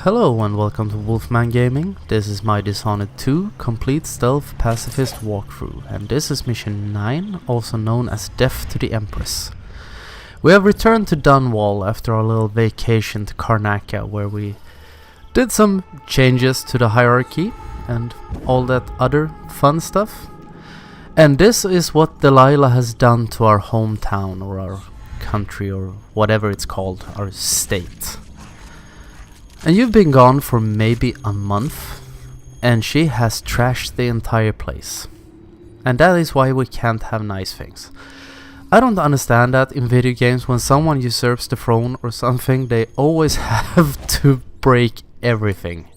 Hello and welcome to Wolfman Gaming. This is my Dishonored 2 Complete Stealth Pacifist walkthrough, and this is mission 9, also known as Death to the Empress. We have returned to Dunwall after our little vacation to Karnaca, where we did some changes to the hierarchy and all that other fun stuff. And this is what Delilah has done to our hometown, or our country, or whatever it's called, our state. And you've been gone for maybe a month, and she has trashed the entire place. And that is why we can't have nice things. I don't understand that in video games. When someone usurps the throne or something, they always have to break everything,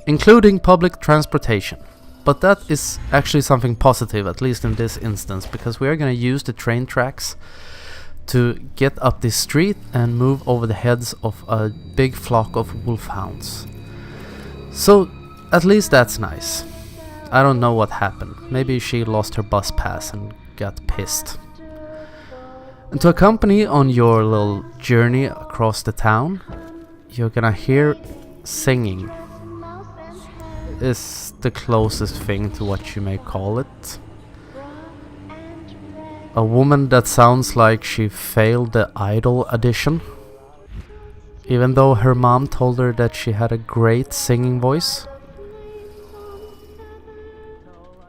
including public transportation. But that is actually something positive, at least in this instance, because we are going to use the train tracks to get up this street and move over the heads of a big flock of wolfhounds. So at least that's nice. I don't know what happened. Maybe she lost her bus pass and got pissed. And to accompany on your little journey across the town, you're gonna hear singing. Is the closest thing to what you may call it. A woman that sounds like she failed the Idol audition, even though her mom told her that she had a great singing voice.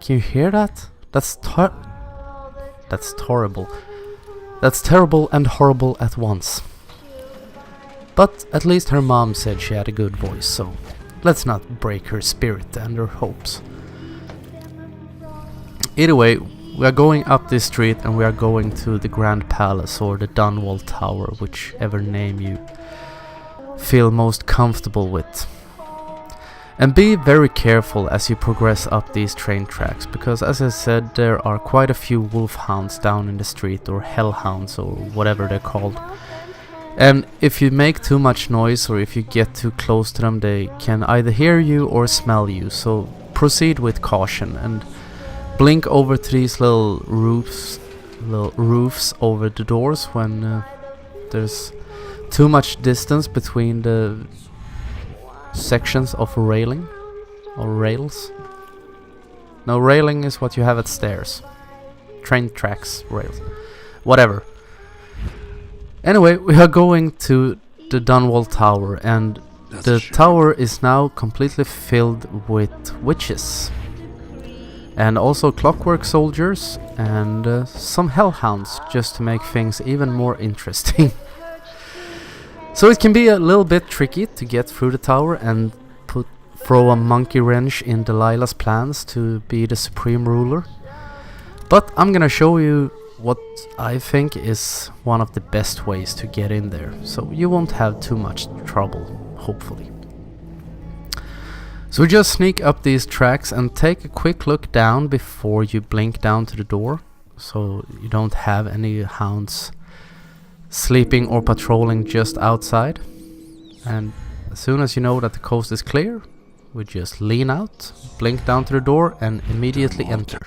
Can you hear that? That's horrible. That's terrible and horrible at once. But at least her mom said she had a good voice, so let's not break her spirit and her hopes. Either way, we are going up this street and we are going to the Grand Palace or the Dunwall Tower, whichever name you feel most comfortable with. And be very careful as you progress up these train tracks, because as I said, there are quite a few wolfhounds down in the street, or hellhounds, or whatever they're called. And if you make too much noise or if you get too close to them, they can either hear you or smell you, so proceed with caution and blink over to these little roofs over the doors when there's too much distance between the sections of railing or rails. No, railing is what you have at stairs. Train tracks, rails, whatever. Anyway, we are going to the Dunwall Tower, and the tower is now completely filled with witches. And also clockwork soldiers and some hellhounds, just to make things even more interesting. So it can be a little bit tricky to get through the tower and throw a monkey wrench in Delilah's plans to be the supreme ruler. But I'm gonna show you what I think is one of the best ways to get in there, so you won't have too much trouble, hopefully. So we just sneak up these tracks and take a quick look down before you blink down to the door, so you don't have any hounds sleeping or patrolling just outside. And as soon as you know that the coast is clear, we just lean out, blink down to the door and immediately enter.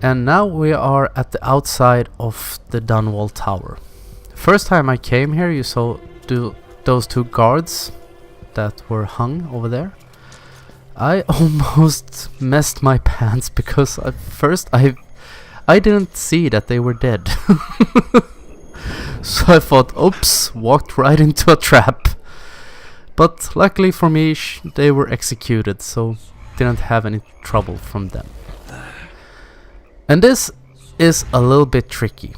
And now we are at the outside of the Dunwall Tower. First time I came here, you saw those two guards that were hung over there. I almost messed my pants because at first I didn't see that they were dead. So I thought, oops, walked right into a trap. But luckily for me, they were executed, so didn't have any trouble from them. And this is a little bit tricky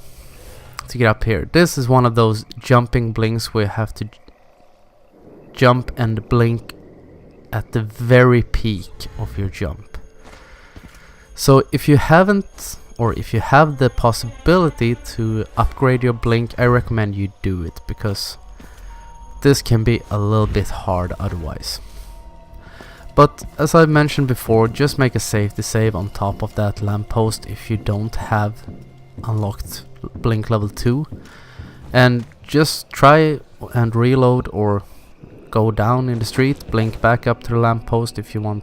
to get up here. This is one of those jumping blinks where you have to jump and blink at the very peak of your jump. So if you haven't, or if you have the possibility to upgrade your blink, I recommend you do it, because this can be a little bit hard otherwise. But as I mentioned before, just make a safety save on top of that lamppost if you don't have unlocked blink level 2, and just try and reload or go down in the street, blink back up to the lamppost if you don't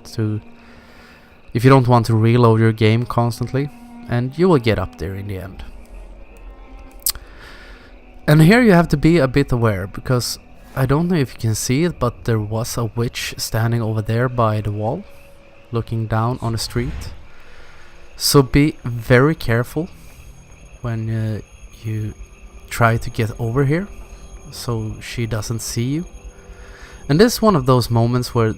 want to reload your game constantly, and you will get up there in the end. And here you have to be a bit aware, because I don't know if you can see it, but there was a witch standing over there by the wall, looking down on the street. So be very careful when you try to get over here, so she doesn't see you. And this is one of those moments where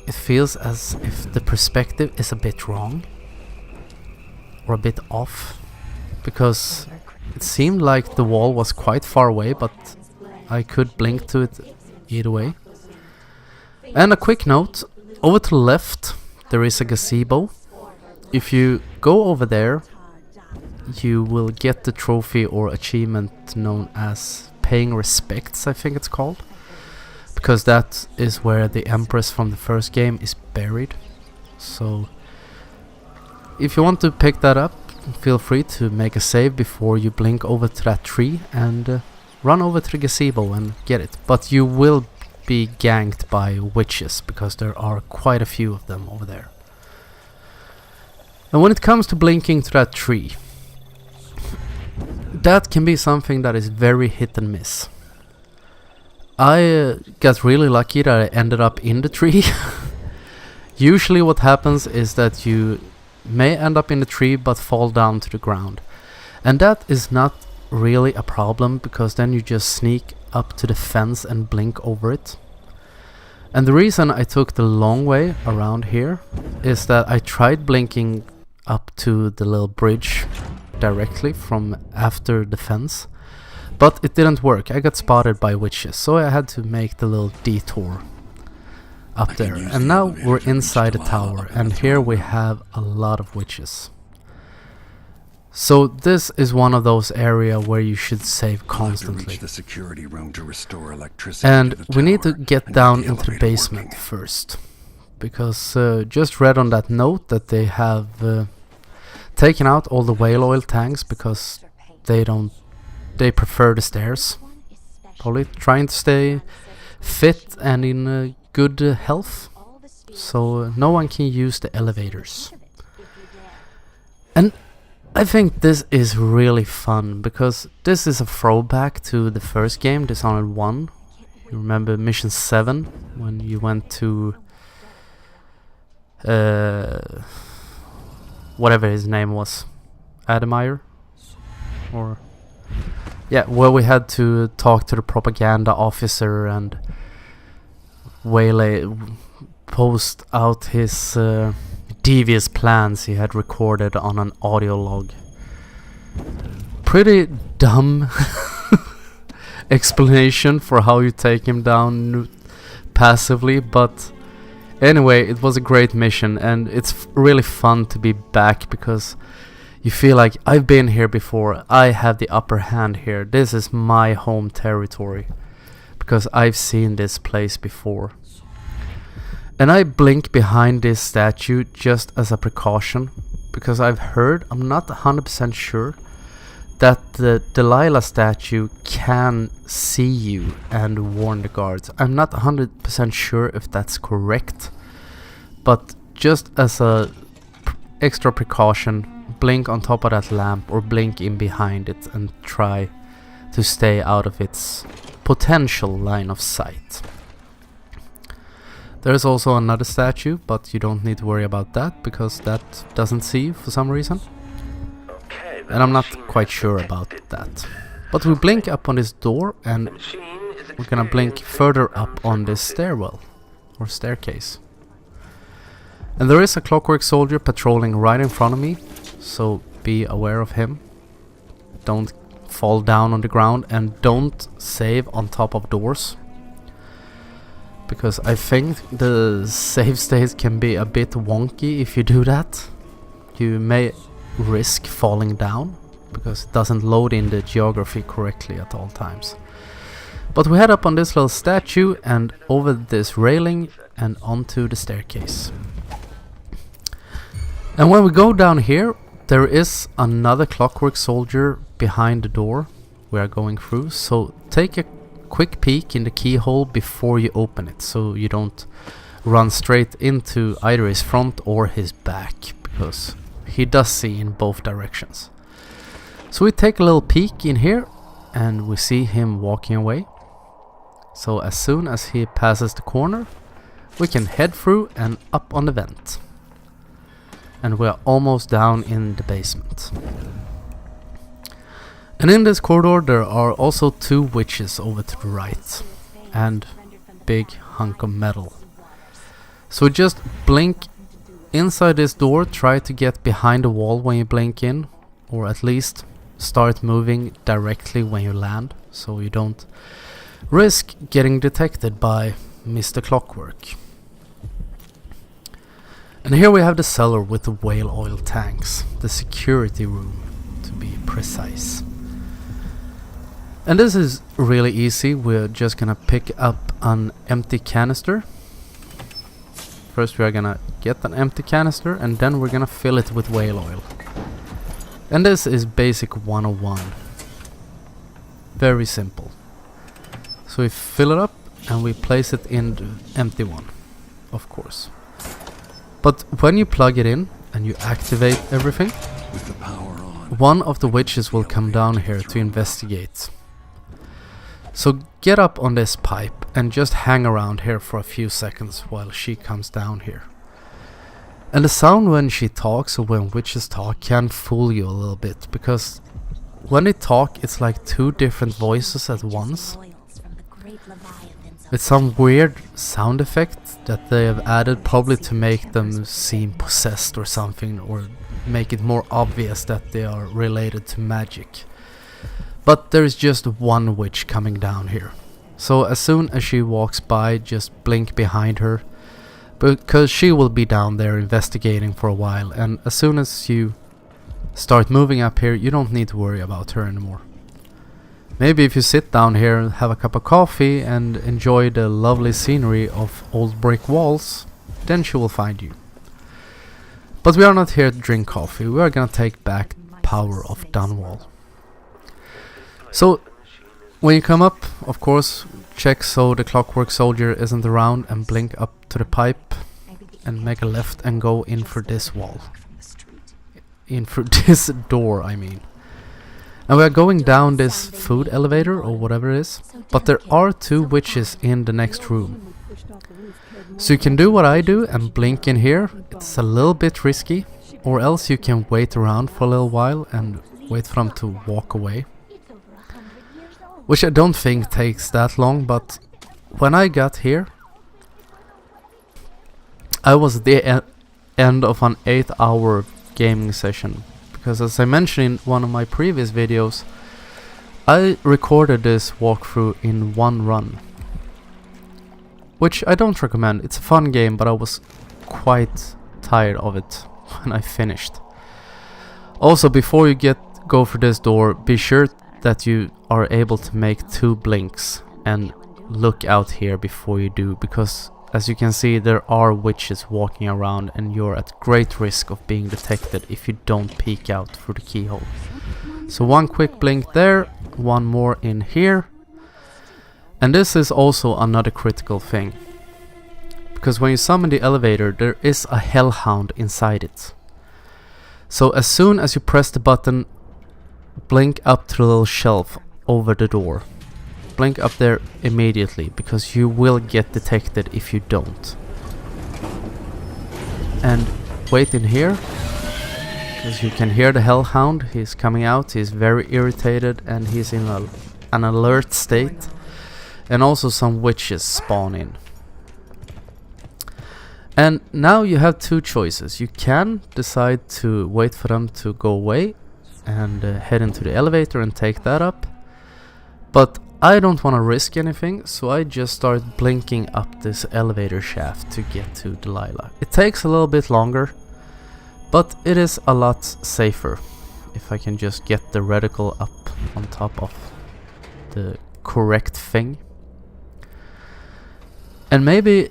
it feels as if the perspective is a bit wrong, or a bit off, because it seemed like the wall was quite far away, but I could blink to it either way. And a quick note, over to the left there is a gazebo. If you go over there, you will get the trophy or achievement known as paying respects, I think it's called, because that is where the Empress from the first game is buried. So if you want to pick that up, feel free to make a save before you blink over to that tree and run over to the gazebo and get it. But you will be ganked by witches, because there are quite a few of them over there. And when it comes to blinking to that tree, that can be something that is very hit and miss. I got really lucky that I ended up in the tree. Usually what happens is that you may end up in the tree but fall down to the ground. And that is not really a problem, because then you just sneak up to the fence and blink over it. And the reason I took the long way around here is that I tried blinking up to the little bridge directly from after the fence, but it didn't work. I got spotted by witches, so I had to make the little detour up there. And now we're inside the tower, and here we have a lot of witches. So this is one of those areas where you should save constantly. The security room to restore electricity and to the we need to tower get and down get the into the elevator basement working. first, because just read on that note that they have taken out all the whale oil tanks because they prefer the stairs. Probably trying to stay fit and in good health, so no one can use the elevators. And I think this is really fun, because this is a throwback to the first game, Dishonored 1. You remember Mission 7, when you went to whatever his name was, Admire? Or yeah, where we had to talk to the propaganda officer and post out his devious plans he had recorded on an audio log. Pretty dumb explanation for how you take him down passively, but anyway, it was a great mission, and it's really fun to be back, because you feel like I've been here before, I have the upper hand here, this is my home territory, because I've seen this place before. And I blink behind this statue just as a precaution, because I've heard, I'm not 100% sure, that the Delilah statue can see you and warn the guards. I'm not 100% sure if that's correct, but just as a extra precaution, blink on top of that lamp or blink in behind it and try to stay out of its potential line of sight. There's also another statue, but you don't need to worry about that, because that doesn't see you for some reason. And I'm not quite sure about that. But we blink up on this door, and we're gonna blink further up on this stairwell, or staircase. And there is a clockwork soldier patrolling right in front of me, so be aware of him. Don't fall down on the ground, and don't save on top of doors, because I think the save states can be a bit wonky if you do that. You may risk falling down, because it doesn't load in the geography correctly at all times. But we head up on this little statue and over this railing and onto the staircase. And when we go down here, there is another clockwork soldier behind the door we are going through, so take a quick peek in the keyhole before you open it, so you don't run straight into either his front or his back, because he does see in both directions. So we take a little peek in here and we see him walking away. So as soon as he passes the corner, we can head through and up on the vent. And we're almost down in the basement. And in this corridor there are also 2 witches over to the right. And big hunk of metal. So just blink inside this door, try to get behind the wall when you blink in. Or at least start moving directly when you land. So you don't risk getting detected by Mr. Clockwork. And here we have the cellar with the whale oil tanks, the security room to be precise. And this is really easy. We're just gonna pick up an empty canister. First we are gonna get an empty canister and then we're gonna fill it with whale oil. And this is basic 101. Very simple. So we fill it up and we place it in the empty one, of course. But when you plug it in and you activate everything, With the power on. one of the witches will come down here to investigate. So get up on this pipe and just hang around here for a few seconds while she comes down here. And the sound when she talks or when witches talk can fool you a little bit, because when they talk it's like 2 different voices at once. With some weird sound effect that they have added, probably to make them seem possessed or something, or make it more obvious that they are related to magic. But there is just 1 witch coming down here. So as soon as she walks by, just blink behind her, because she will be down there investigating for a while, and as soon as you start moving up here, you don't need to worry about her anymore. Maybe if you sit down here and have a cup of coffee and enjoy the lovely scenery of old brick walls, then she will find you. But we are not here to drink coffee, we are gonna take back power of Dunwall. So when you come up, of course, check so the clockwork soldier isn't around and blink up to the pipe and make a left and go in for this wall. In for this door, I mean. And we are going down this food elevator or whatever it is, but there are 2 witches in the next room. So you can do what I do and blink in here. It's a little bit risky, or else you can wait around for a little while and wait for them to walk away. Which I don't think takes that long, but when I got here, I was at the end of an 8-hour gaming session. Because as I mentioned in one of my previous videos, I recorded this walkthrough in 1 run. Which I don't recommend. It's a fun game, but I was quite tired of it when I finished. Also, before you go for this door, be sure that you are able to make 2 blinks and look out here before you do, because as you can see there are witches walking around and you're at great risk of being detected if you don't peek out through the keyhole. So 1 quick blink there, 1 more in here. And this is also another critical thing, because when you summon the elevator there is a hellhound inside it. So as soon as you press the button, blink up to the little shelf over the door. Blink up there immediately, because you will get detected if you don't. And wait in here, because you can hear the hellhound. He's coming out, he's very irritated and he's in an alert state. And also some witches spawn in. And now you have 2 choices. You can decide to wait for them to go away and head into the elevator and take that up. But I don't want to risk anything, so I just start blinking up this elevator shaft to get to Delilah. It takes a little bit longer, but it is a lot safer if I can just get the reticle up on top of the correct thing. And maybe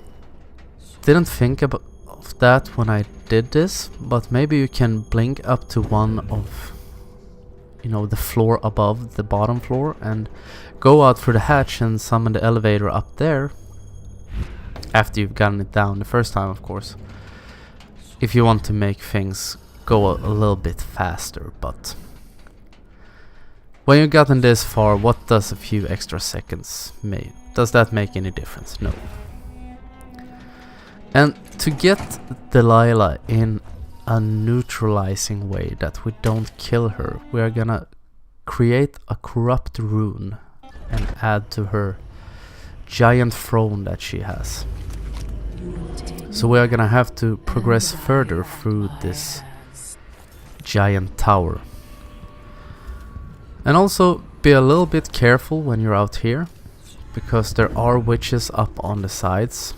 didn't think of that when I did this, but maybe you can blink up to one of, you know, the floor above the bottom floor and go out through the hatch and summon the elevator up there after you've gotten it down the first time, of course, if you want to make things go a little bit faster. But when you've gotten this far, what does a few extra seconds Does that make any difference? No. And to get Delilah in a neutralizing way that we don't kill her, we are gonna create a corrupt rune and add to her giant throne that she has. So we are gonna have to progress further through this giant tower. And also be a little bit careful when you're out here, because there are witches up on the sides.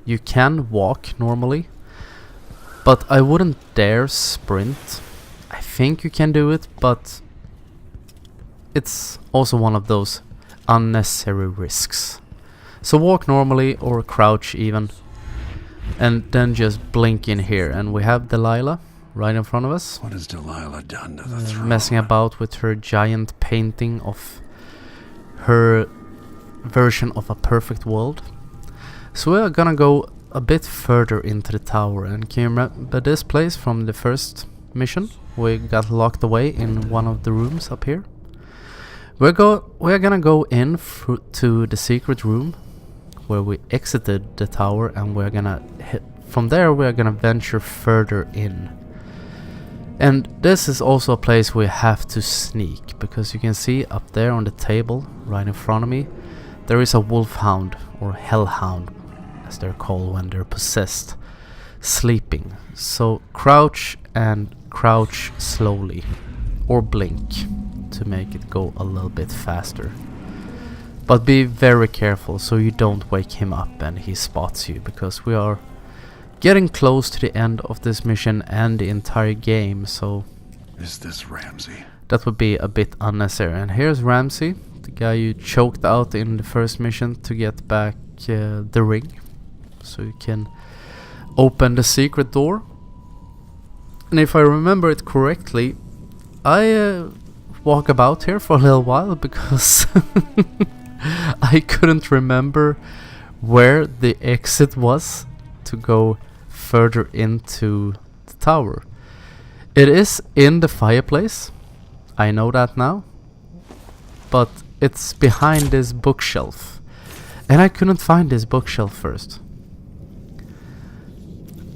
You can walk normally, but I wouldn't dare sprint. I think you can do it, but it's also one of those unnecessary risks. So walk normally or crouch even, and then just blink in here. And we have Delilah right in front of us. What has Delilah done to the throne? Messing about with her giant painting of her version of a perfect world. So we are gonna go a bit further into the tower. And can you remember this place from the first mission? We got locked away in one of the rooms up here. We're gonna go in to the secret room where we exited the tower, and we're gonna hit from there. We're gonna venture further in. And this is also a place we have to sneak, because you can see up there on the table right in front of me there is a wolfhound, or hellhound as they're called when they're possessed, sleeping. So crouch and crouch slowly, or blink to make it go a little bit faster. But be very careful so you don't wake him up and he spots you, because we are getting close to the end of this mission and the entire game, so Is this Ramsey? that would be a bit unnecessary. And here's Ramsey, the guy you choked out in the first mission to get back the ring, so you can open the secret door. And if I remember it correctly, I walk about here for a little while because I couldn't remember where the exit was to go further into the tower. It is in the fireplace, I know that now, but it's behind this bookshelf, and I couldn't find this bookshelf first.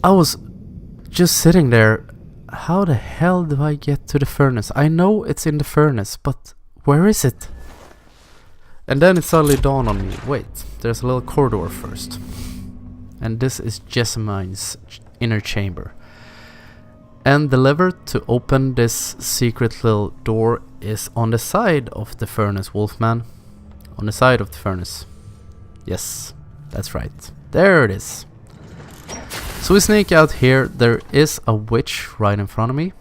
I was just sitting there. How the hell do I get to the furnace? I know it's in the furnace, but where is it? And then it suddenly dawned on me, wait, there's a little corridor first. And this is Jessamine's inner chamber. And the lever to open this secret little door is on the side of the furnace, Wolfman. On the side of the furnace. Yes, that's right. There it is. So we sneak out here. There is a witch right in front of me,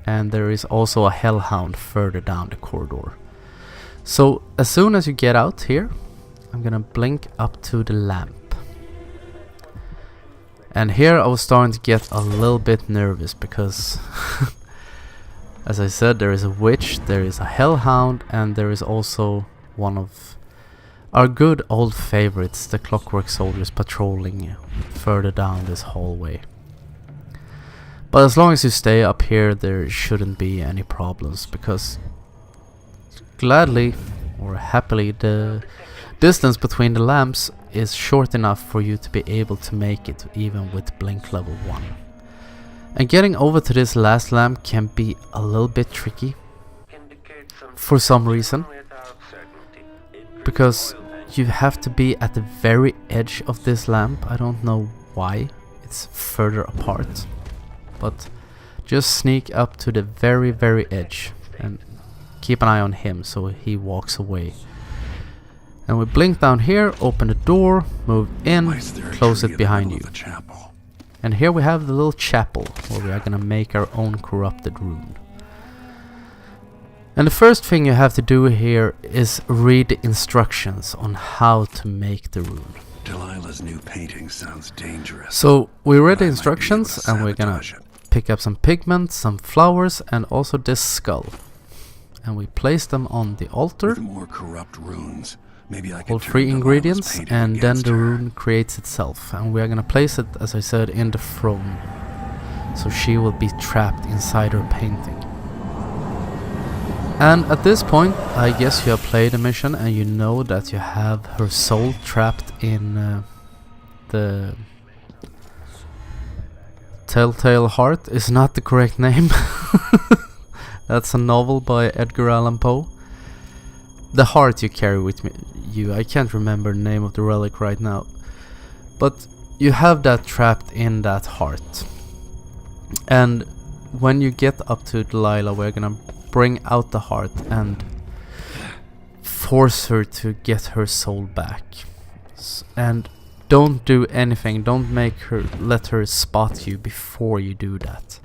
and there is also a hellhound further down the corridor. So as soon as you get out here, I'm gonna blink up to the lamp. And here I was starting to get a little bit nervous because as I said, there is a witch, there is a hellhound, and there is also one of our good old favorites, the clockwork soldiers, patrolling further down this hallway. But as long as you stay up here, there shouldn't be any problems, because gladly or happily the distance between the lamps is short enough for you to be able to make it even with blink level 1. And getting over to this last lamp can be a little bit tricky for some reason, because you have to be at the very edge of this lamp. I don't know why it's further apart, but just sneak up to the very, very edge and keep an eye on him so he walks away. And we blink down here, open the door, move in, close it behind you. And here we have the little chapel where we are gonna make our own corrupted rune. And the first thing you have to do here is read the instructions on how to make the rune. Delilah's new painting sounds dangerous. So we read the instructions, and we're gonna pick up some pigment, some flowers, and also this skull. And we place them on the altar. With more corrupt runes, maybe I can all turn 3 Delilah's ingredients, painting and then against the her. rune creates itself. And we are gonna place it, as I said, in the throne, so she will be trapped inside her painting. And at this point, I guess you have played the mission and you know that you have her soul trapped in the Telltale Heart is not the correct name. That's a novel by Edgar Allan Poe. The heart you carry with you. I can't remember the name of the relic right now. But you have that trapped in that heart. And when you get up to Delilah, we're gonna bring out the heart and force her to get her soul back. And don't do anything, don't let her spot you before you do that.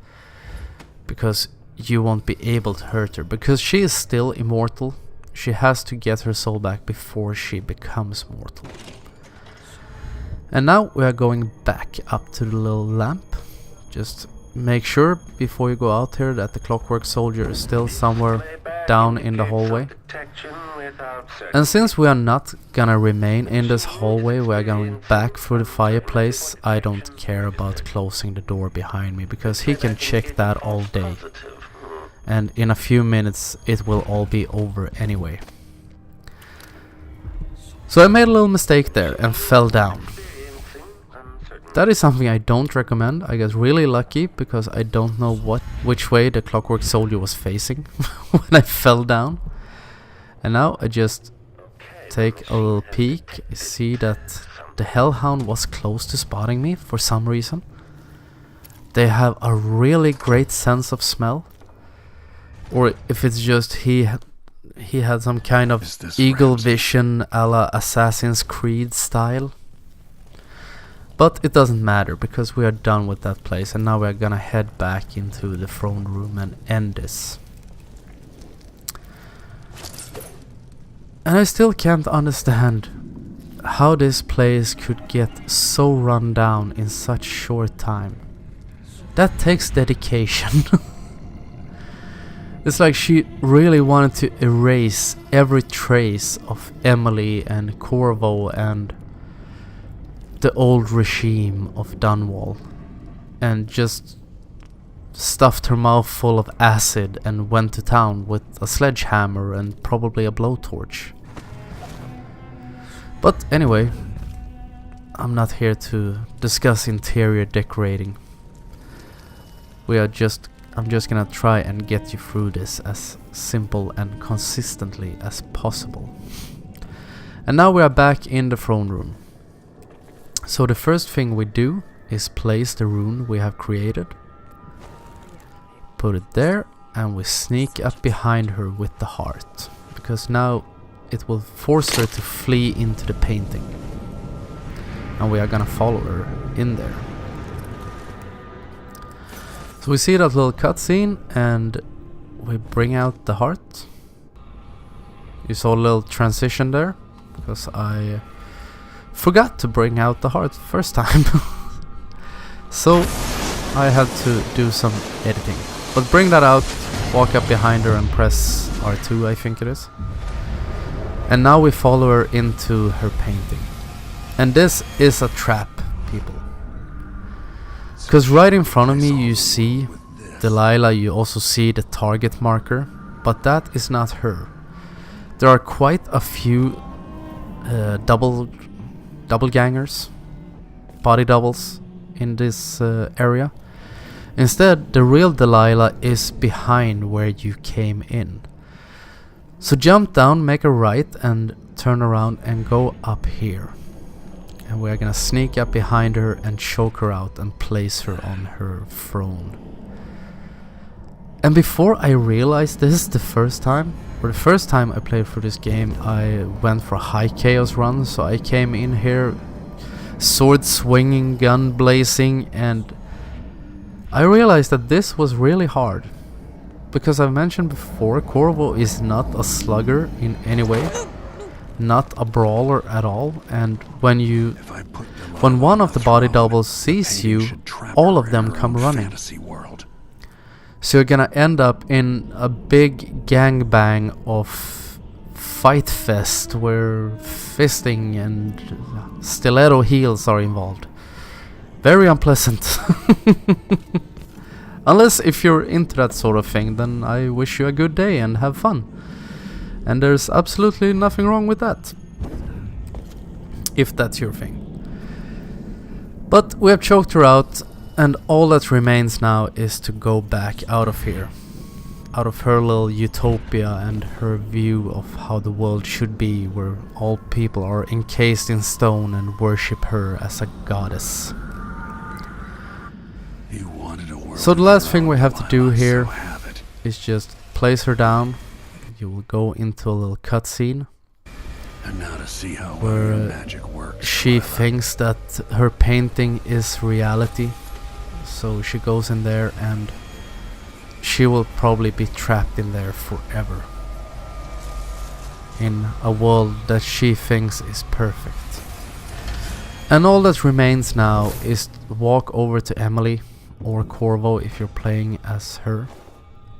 Because you won't be able to hurt her. Because she is still immortal. She has to get her soul back before she becomes mortal. And now we are going back up to the little lamp. Just make sure before you go out here that the clockwork soldier is still somewhere down in the hallway. And since we are not gonna remain in this hallway, we are going back through the fireplace. I don't care about closing the door behind me because he can check that all day. And in a few minutes it will all be over anyway. So I made a little mistake there and fell down. That is something I don't recommend. I got really lucky because I don't know which way the clockwork soldier was facing when I fell down. And now I just take a little peek. I see that the hellhound was close to spotting me for some reason. They have a really great sense of smell. Or if it's just he had some kind of eagle vision a la Assassin's Creed style. But it doesn't matter because we are done with that place and now we're gonna head back into the throne room and end this. And I still can't understand how this place could get so run down in such short time. That takes dedication. It's like she really wanted to erase every trace of Emily and Corvo and the old regime of Dunwall, and just stuffed her mouth full of acid and went to town with a sledgehammer and probably a blowtorch. But anyway, I'm not here to discuss interior decorating. I'm just gonna try and get you through this as simple and consistently as possible. And now we are back in the throne room. So the first thing we do is place the rune we have created. Put it there and we sneak up behind her with the heart. Because now it will force her to flee into the painting. And we are gonna follow her in there. So we see that little cutscene and we bring out the heart. You saw a little transition there because I forgot to bring out the heart first time. So I had to do some editing. But bring that out, walk up behind her and press R2, I think it is. And now we follow her into her painting. And this is a trap, people. Because right in front of me you see Delilah, you also see the target marker. But that is not her. There are quite a few doppelgangers, body doubles in this area. Instead, the real Delilah is behind where you came in. So jump down, make a right and turn around and go up here. And we're gonna sneak up behind her and choke her out and place her on her throne. And before I realized this the first time I played through this game, I went for a high chaos run, so I came in here sword swinging, gun blazing, and I realized that this was really hard. Because I've mentioned before, Corvo is not a slugger in any way, not a brawler at all, and when one of the body doubles sees you, all of them come running. So you're gonna end up in a big gangbang of fight fest where fisting and stiletto heels are involved. Very unpleasant. Unless if you're into that sort of thing, then I wish you a good day and have fun. And there's absolutely nothing wrong with that, if that's your thing. But we have choked her out, and all that remains now is to go back out of here. Out of her little utopia and her view of how the world should be, where all people are encased in stone and worship her as a goddess. You wanted a world So the last thing we have to do Lila, here so have it. is just place her down. You will go into a little cutscene And now to see how where your magic works. she Lila. thinks that her painting is reality. So she goes in there and she will probably be trapped in there forever. In a world that she thinks is perfect. And all that remains now is to walk over to Emily or Corvo if you're playing as her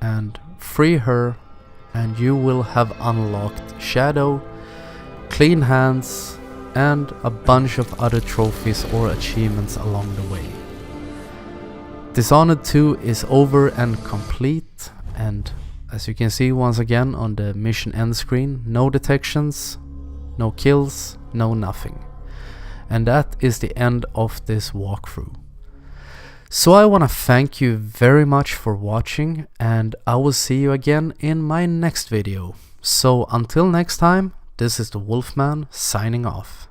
and free her, and you will have unlocked Shadow, Clean Hands, and a bunch of other trophies or achievements along the way. Dishonored 2 is over and complete, and as you can see once again on the mission end screen, no detections, no kills, no nothing. And that is the end of this walkthrough. So I want to thank you very much for watching, and I will see you again in my next video. So until next time, this is the Wolfman signing off.